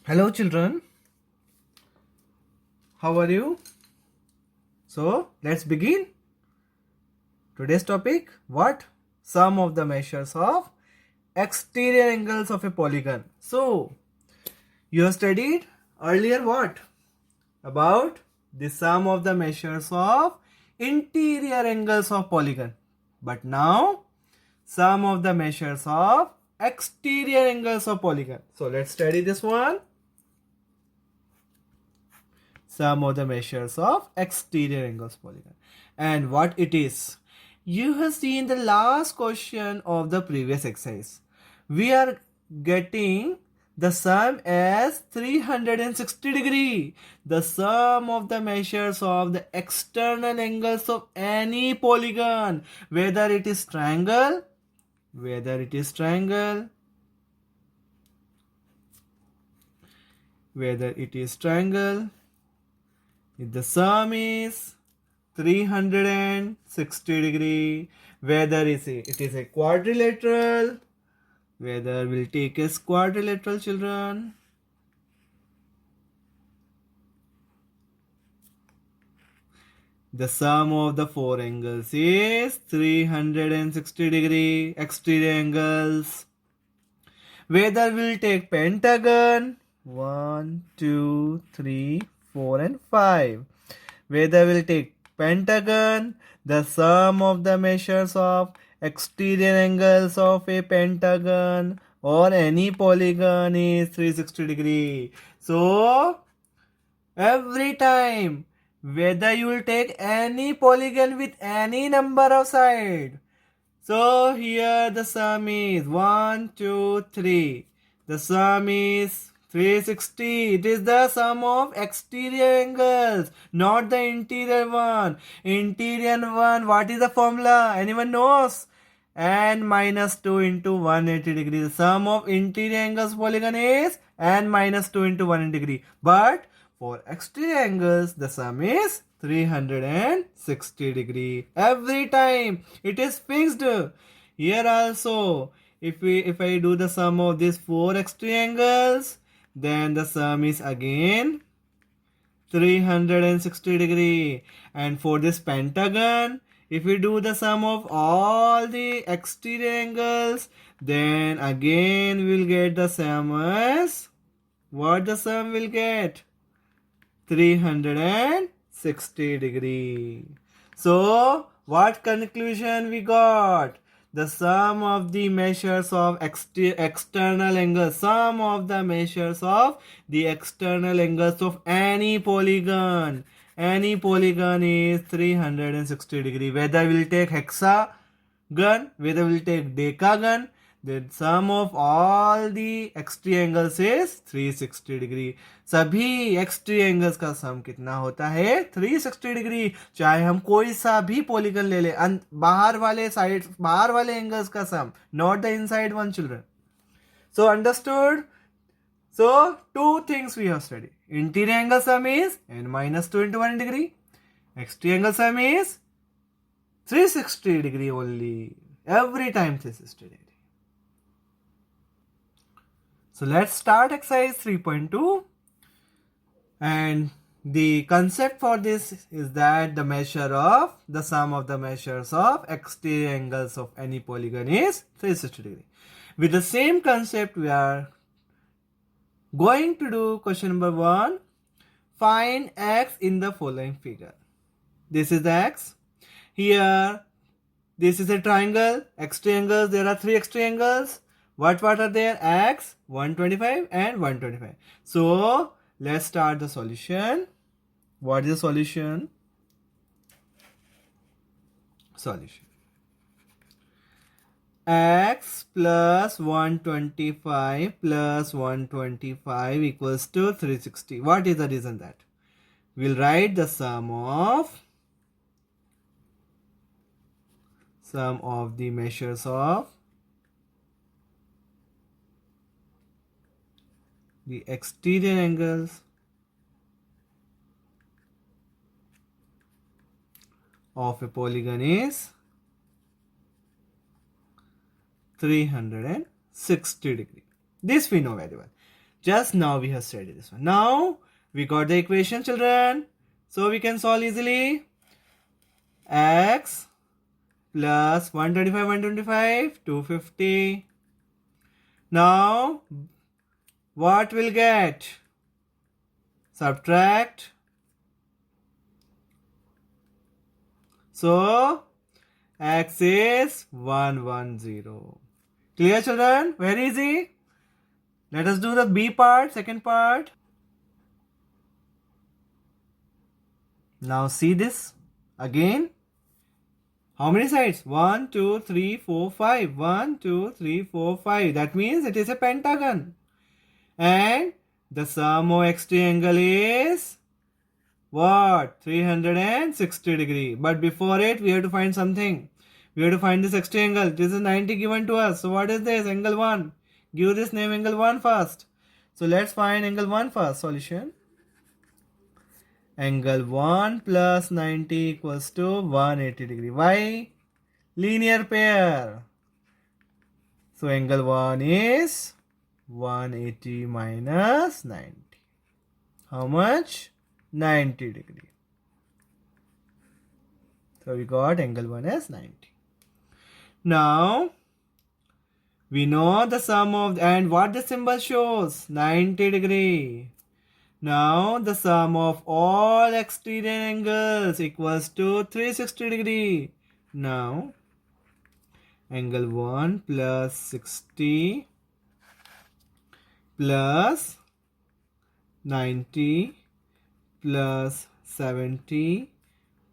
Hello, children. How are you? So, let's begin. Today's topic what? Sum of the measures of exterior angles of a polygon. So, you have studied earlier what? About the sum of the measures of interior angles of polygon. But now, sum of the measures of exterior angles of polygon. So, let's study this one. Sum of the measures of exterior angles polygon. And what it is? You have seen the last question of the previous exercise. We are getting the sum as 360 degree. The sum of the measures of the external angles of any polygon, whether it is triangle, whether it is triangle, whether it is triangle, if the sum is 360 degree, whether it is a quadrilateral, whether we'll take as quadrilateral, children, the sum of the four angles is 360 degree exterior angles. Whether we'll take pentagon 1, 2, 3, 4 and 5, whether we'll take pentagon, the sum of the measures of exterior angles of a pentagon or any polygon is 360 degree. So every time, whether you will take any polygon with any number of sides, so here the sum is 1, 2, 3. The sum is 360. It is the sum of exterior angles, not the interior one. Interior one, what is the formula? Anyone knows? N minus 2 into 180 degree. The sum of interior angles polygon is N minus 2 into 180 degree. But for exterior angles, the sum is 360 degree. Every time it is fixed. Here also, if I do the sum of these four exterior angles, then the sum is again 360 degree. And for this pentagon, if we do the sum of all the exterior angles, then again we'll get the sum as what the sum will get? 360 degree. So what conclusion we got? The sum of the measures of external angles, sum of the measures of the external angles of any polygon is 360 degree. Whether we'll take hexagon, whether we'll take decagon, the sum of all the exterior angles is 360 degree. सभी एक्सट्रीरियर angles का सम कितना होता है 360 degree. चाहे हम कोई सा भी पॉलीगन ले ले, बाहर वाले एंगल्स का sum, not the inside one, children. So understood. So two things we have studied. Interior angle sum is n minus 2 into 1 degree. Exterior angle sum is 360 degree only. Every time 360 degree. So let's start exercise 3.2. And the concept for this is that the measure of the sum of the measures of exterior angles of any polygon is 360 degree. With the same concept, we are going to do question number 1. Find x in the following figure. This is the x. Here, this is a triangle. Exterior angles, there are 3 exterior angles. What are there? X, 125 and 125. So, let's start the solution. What is the solution? Solution. X plus 125 plus 125 equals to 360. What is the reason that? We'll write the sum of the measures of the exterior angles of a polygon is 360 degree. This we know very well. Just now we have studied this one. Now we got the equation, children. So we can solve easily. X plus 125, 250. Now what will get? Subtract. So X is 110. Clear, children? Very easy. Let us do the B part, second part. Now see this again. How many sides? 1, 2, 3, 4, 5. 1, 2, 3, 4, 5. That means it is a pentagon. And the sum of extreme angle is what? 360 degree. But before it, we have to find something. We have to find this extreme angle. This is 90 given to us. So what is this? Angle 1. Give this name angle 1 first. So let's find angle 1 first. Solution. Angle 1 plus 90 equals to 180 degree. Why? Linear pair. So angle 1 is 180 minus 90. How much? 90 degree. So we got angle 1 as 90. Now we know the sum of, and what the symbol shows? 90 degree. Now the sum of all exterior angles equals to 360 degree. Now angle 1 plus 60 plus 90 plus 70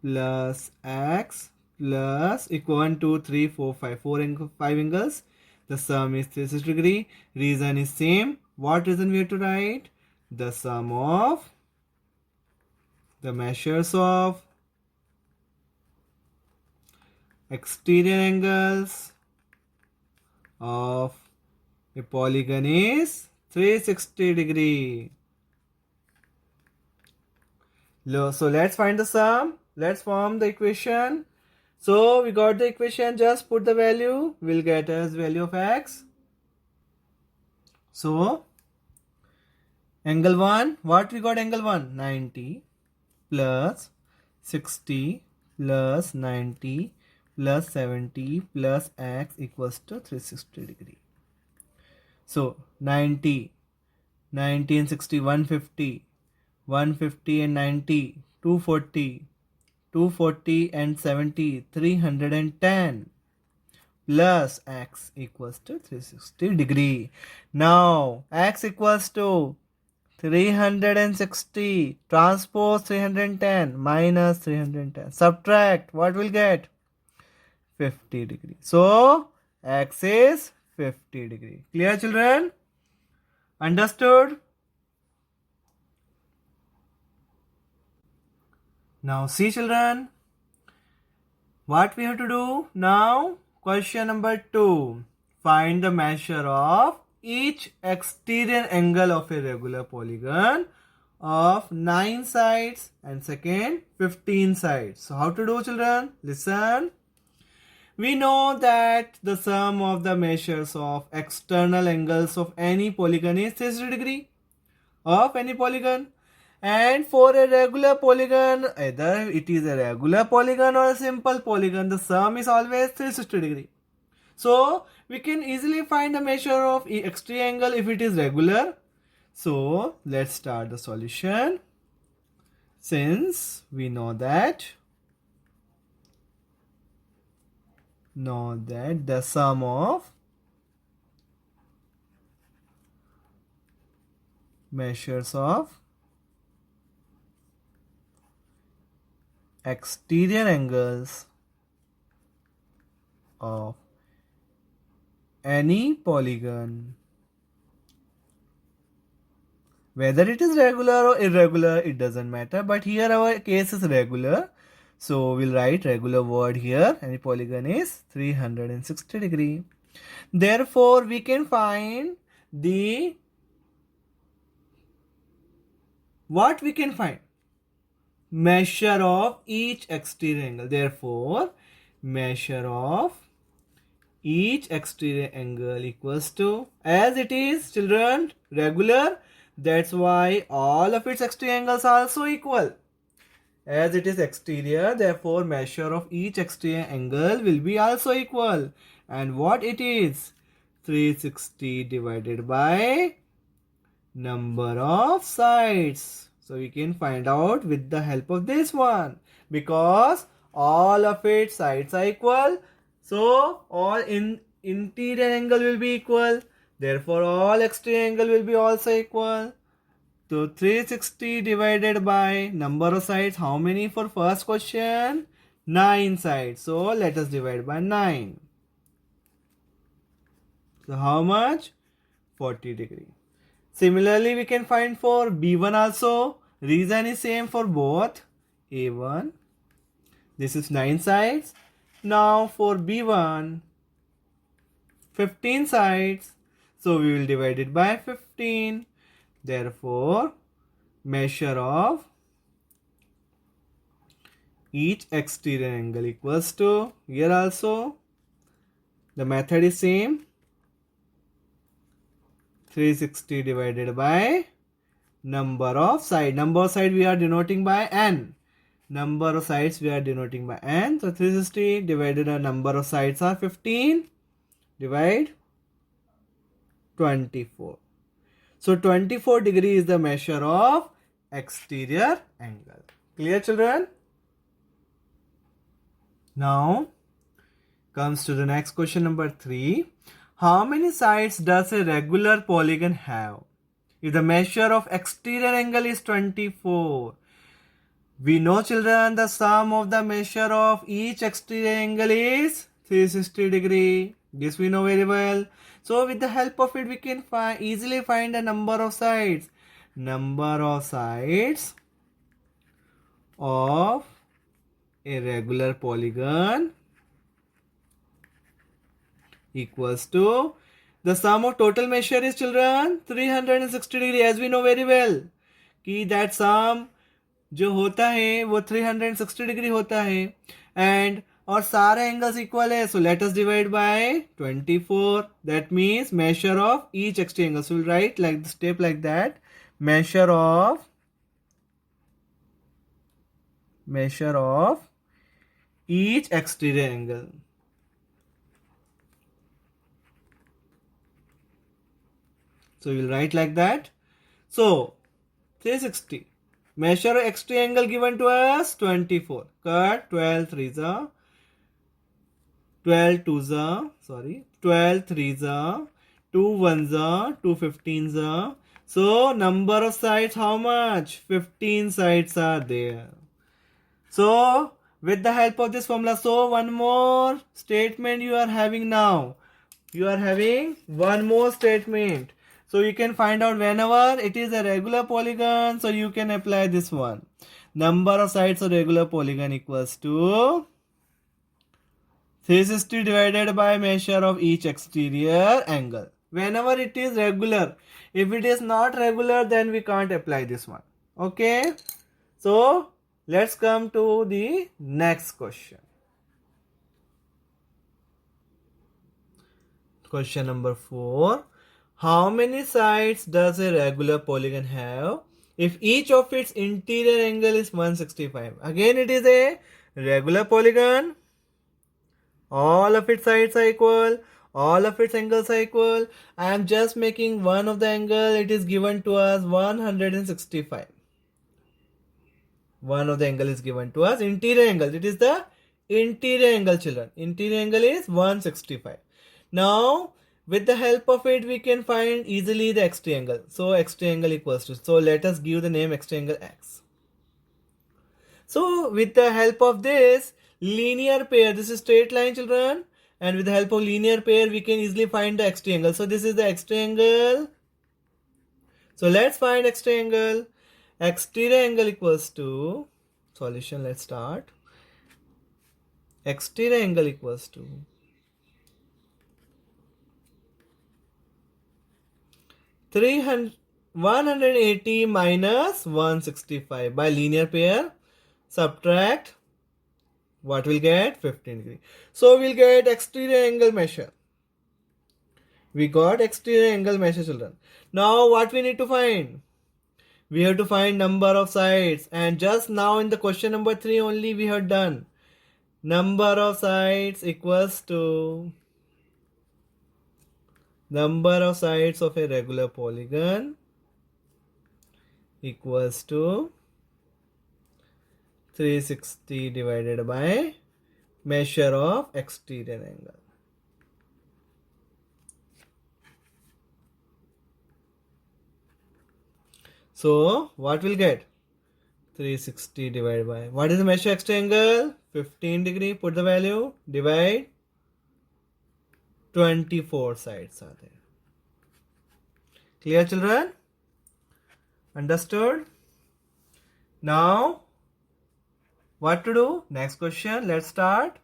plus x plus equal 1, 2, 3, 4, 5. 5 angles. The sum is 360 degree. Reason is same. What reason we have to write? The sum of the measures of exterior angles of a polygon is 360 degree. So let's find the sum. Let's form the equation. So we got the equation, just put the value, we'll get as value of x. So angle 1, what we got angle 1? 90 plus 60 plus 90 plus 70 plus x equals to 360 degree. So 90 and 60, 150, 150 and 90, 240, 240 and 70, 310 plus x equals to 360 degree. Now x equals to 360 transpose 310 minus 310. Subtract, what will get? 50 degree. So x is 50 degree. Clear, children? Understood? Now see, children, what we have to do now. Question number 2. Find the measure of each exterior angle of a regular polygon of 9 sides and second 15 sides. So how to do, children? Listen. We know that the sum of the measures of external angles of any polygon is 360 degree of any polygon. And for a regular polygon, either it is a regular polygon or a simple polygon, the sum is always 360 degree. So we can easily find the measure of exterior angle if it is regular. So let's start the solution. Since we know that the sum of measures of exterior angles of any polygon, whether it is regular or irregular, it doesn't matter, but here our case is regular, so we'll write regular word here. Any polygon is 360 degree. Therefore we can find the, what we can find? Measure of each exterior angle. Therefore measure of each exterior angle equals to, as it is children regular, that's why all of its exterior angles are also equal. As it is exterior, therefore measure of each exterior angle will be also equal. And what it is? 360 divided by number of sides. So we can find out with the help of this one, because all of its sides are equal. So all in interior angle will be equal. Therefore all exterior angle will be also equal. So 360 divided by number of sides. How many for first question? 9 sides. So let us divide by 9. So how much? 40 degree. Similarly, we can find for B1 also. Reason is same for both. A1. This is 9 sides. Now for B1, 15 sides. So we will divide it by 15. Therefore, measure of each exterior angle equals to, here also the method is same, 360 divided by number of side. Number of side we are denoting by n. Number of sides we are denoting by n. So 360 divided by number of sides are 15. Divide 24. So 24 degree is the measure of exterior angle. Clear children? Now comes to the next question number 3. How many sides does a regular polygon have? If the measure of exterior angle is 24, we know children the sum of the measure of each exterior angle is 360 degree. This we know very well. So with the help of it we can easily find the number of sides. Number of sides of a regular polygon equals to, the sum of total measure is children 360 degree, as we know very well कि that sum जो होता है वो 360 degree होता है, and और सारे angles equal है. So let us divide by 24. That means measure of each exterior angle. So will write like the step like that. measure of each exterior angle. So we will write like that. So 360. Measure of exterior angle given to us 24. Cut 12 3s are 12 2s are 12 3s are 2 1s are 2 15s are. So number of sides how much? 15 sides are there. So with the help of this formula, so one more statement you are having now. You are having one more statement. So you can find out whenever it is a regular polygon, so you can apply this one. Number of sides of regular polygon equals to 360 divided by measure of each exterior angle. Whenever it is regular. If it is not regular, then we can't apply this one. Okay. So let's come to the next question. Question number 4. How many sides does a regular polygon have if each of its interior angle is 165? Again, it is a regular polygon. All of its sides are equal. All of its angles are equal. I am just making one of the angle. It is given to us 165. One of the angle is given to us. Interior angle. It is the interior angle, children. Interior angle is 165. Now, with the help of it, we can find easily the exterior angle. So, exterior angle equals to. So, let us give the name exterior angle x. So, with the help of this linear pair, this is straight line, children. And with the help of linear pair, we can easily find the exterior angle. So, this is the exterior angle. So, let's find exterior angle. Exterior angle equals to, solution, let's start. Exterior angle equals to 180 minus 165 by linear pair. Subtract What will get? 15 degree. So we'll get exterior angle measure. We got exterior angle measure, children. Now what we need to find? We have to find number of sides, and just now in the question number 3 only we have done. Number of sides equals to number of sides of a regular polygon equals to 360 divided by measure of exterior angle. So what will get? 360 divided by, what is the measure exterior angle? 15 degree. Put the value, divide, 24 sides are there. Clear, children? Understood? Now what to do? Next question. Let's start.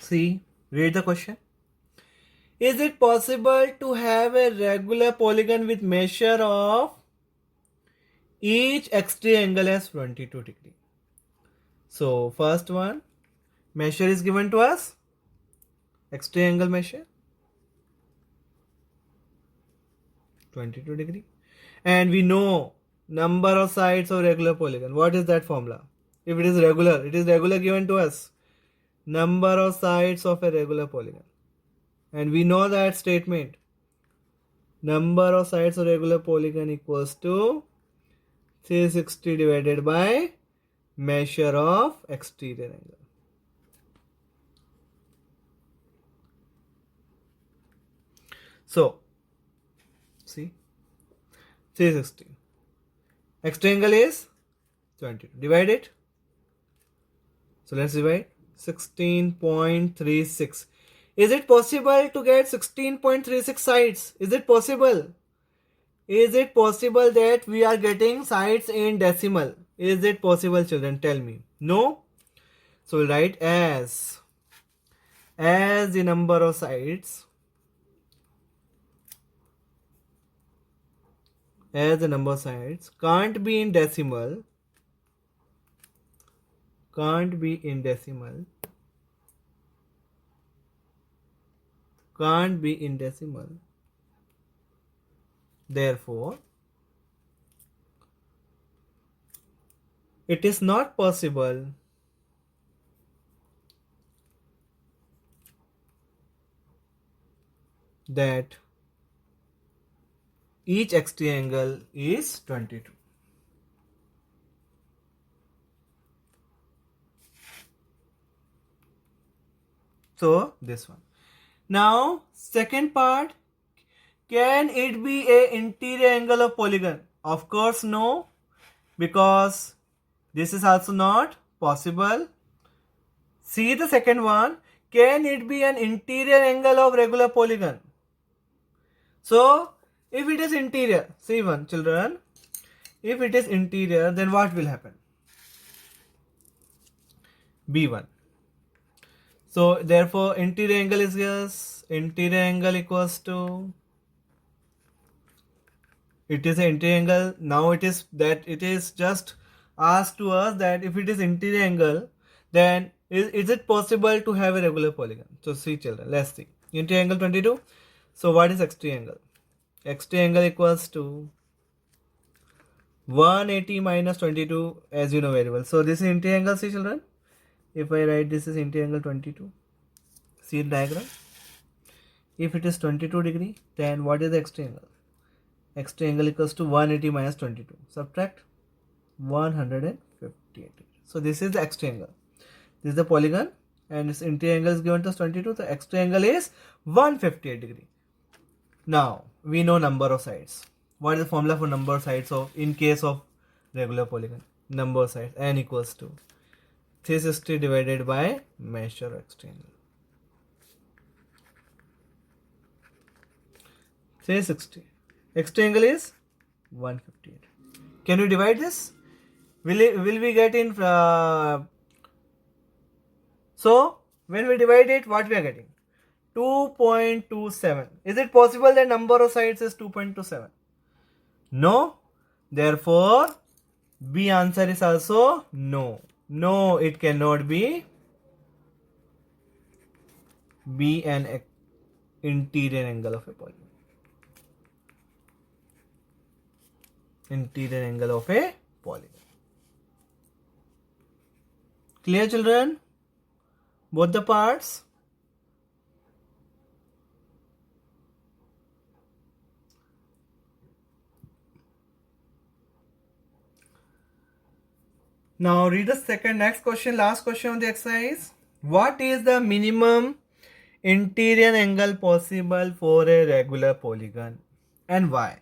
See, read the question. Is it possible to have a regular polygon with measure of each exterior angle as 22 degree? So first one, measure is given to us, exterior angle measure 22 degree, and we know number of sides of regular polygon. What is that formula? If it is regular given to us, number of sides of a regular polygon. And we know that statement, number of sides of regular polygon equals to 360 divided by measure of exterior angle. So, see, 360. Exterior angle is 22. Divide it. So, let's divide 16.36. Is it possible to get 16.36 sides? Is it possible? Is it possible that we are getting sides in decimal? Is it possible, children? Tell me. No? So we'll write as the number of sides, can't be in decimal, therefore it is not possible that each exterior angle is 22. So this one. Now second part, can it be a interior angle of polygon? Of course no, because this is also not possible. See the second one, can it be an interior angle of regular polygon? So if it is interior, see one, children, if it is interior, then what will happen? B1. So therefore interior angle is, yes, interior angle equals to, it is an interior angle. Now it is just asked to us that if it is interior angle, then is it possible to have a regular polygon? So see, children, let's see. Interior angle 22. So what is exterior angle? Exterior angle equals to 180 minus 22, as you know very well. So this is interior angle, see, children. If I write this is interior angle 22, see the diagram. If it is 22 degree, then what is the exterior angle? Exterior angle equals to 180 minus 22. Subtract 158 degree. So this is the exterior angle. This is the polygon, and its interior angle is given to us 22. The exterior angle is 158 degree. Now we know number of sides. What is the formula for number of sides of in case of regular polygon? Number of sides, n equals to 360 divided by measure of exterior angle. 360. Exterior angle is 158. Can you divide this? Will we get in? So when we divide it, what we are getting? 2.27. Is it possible that number of sides is 2.27? No. Therefore, B answer is also no. No, it cannot be an interior angle of a polygon. Interior angle of a polygon. Clear, children? Both the parts? Now read the next question, last question of the exercise. What is the minimum interior angle possible for a regular polygon and why?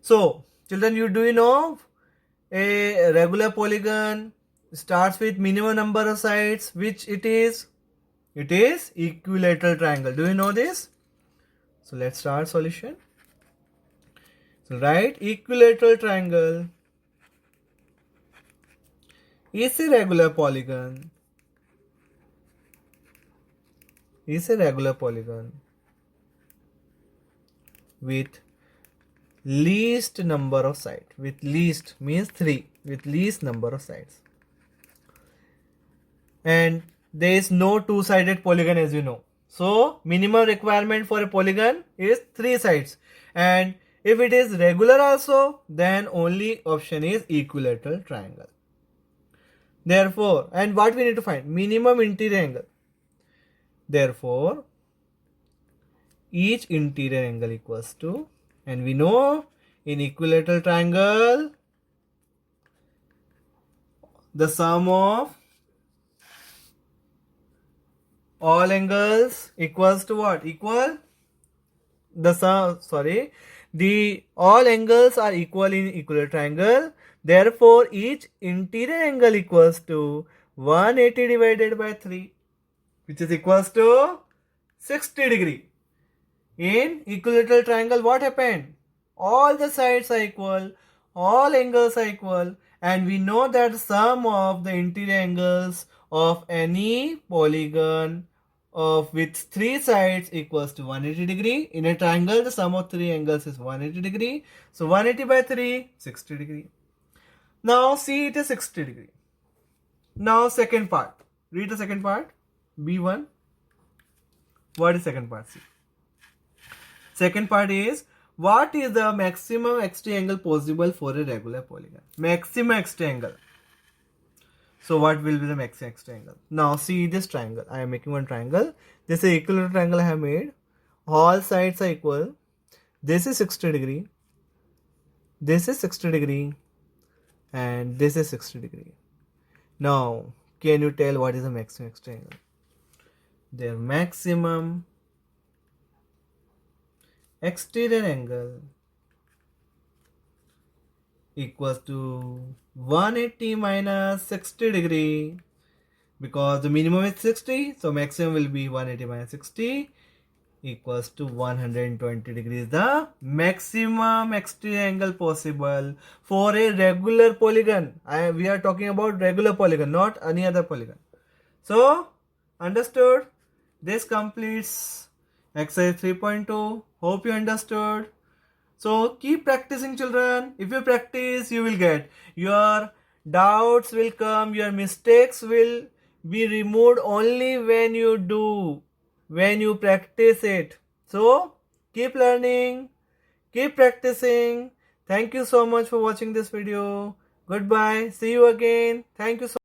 So, children, do you know a regular polygon starts with minimum number of sides, which it is? It is equilateral triangle. Do you know this? So let's start solution. So write equilateral triangle is a regular polygon. Is a regular polygon with least number of sides. With least means 3. With least number of sides. And there is no two-sided polygon, as you know. So minimum requirement for a polygon is 3 sides. And if it is regular also, then only option is equilateral triangle. Therefore, and what we need to find? Minimum interior angle. Therefore, each interior angle equals to, and we know in equilateral triangle, the sum of all angles equals to what? The all angles are equal in equilateral triangle. Therefore, each interior angle equals to 180 divided by 3, which is equals to 60 degree. In equilateral triangle, what happened? All the sides are equal, all angles are equal, and we know that sum of the interior angles of any polygon with 3 sides equals to 180 degree. In a triangle, the sum of 3 angles is 180 degree. So 180 by 3, 60 degree. Now see, it is 60 degree. Now second part. Read the second part. B1. What is second part? See. Second part is, what is the maximum extreme angle possible for a regular polygon? Maximum extreme angle. So what will be the maximum extreme angle? Now see this triangle. I am making one triangle. This is equilateral triangle I have made. All sides are equal. This is 60 degree. This is 60 degree. And this is 60 degree. Now, can you tell what is the maximum extreme angle? Their maximum exterior angle equals to 180 minus 60 degree, because the minimum is 60, so maximum will be 180 minus 60 equals to 120 degrees. The maximum exterior angle possible for a regular polygon. We are talking about regular polygon, not any other polygon. So, understood? This completes exercise 3.2. Hope you understood. So keep practicing, children. If you practice, you will get. Your doubts will come, your mistakes will be removed only when you do, when you practice it. So keep learning, keep practicing. Thank you so much for watching this video. Goodbye. See you again. Thank you so much.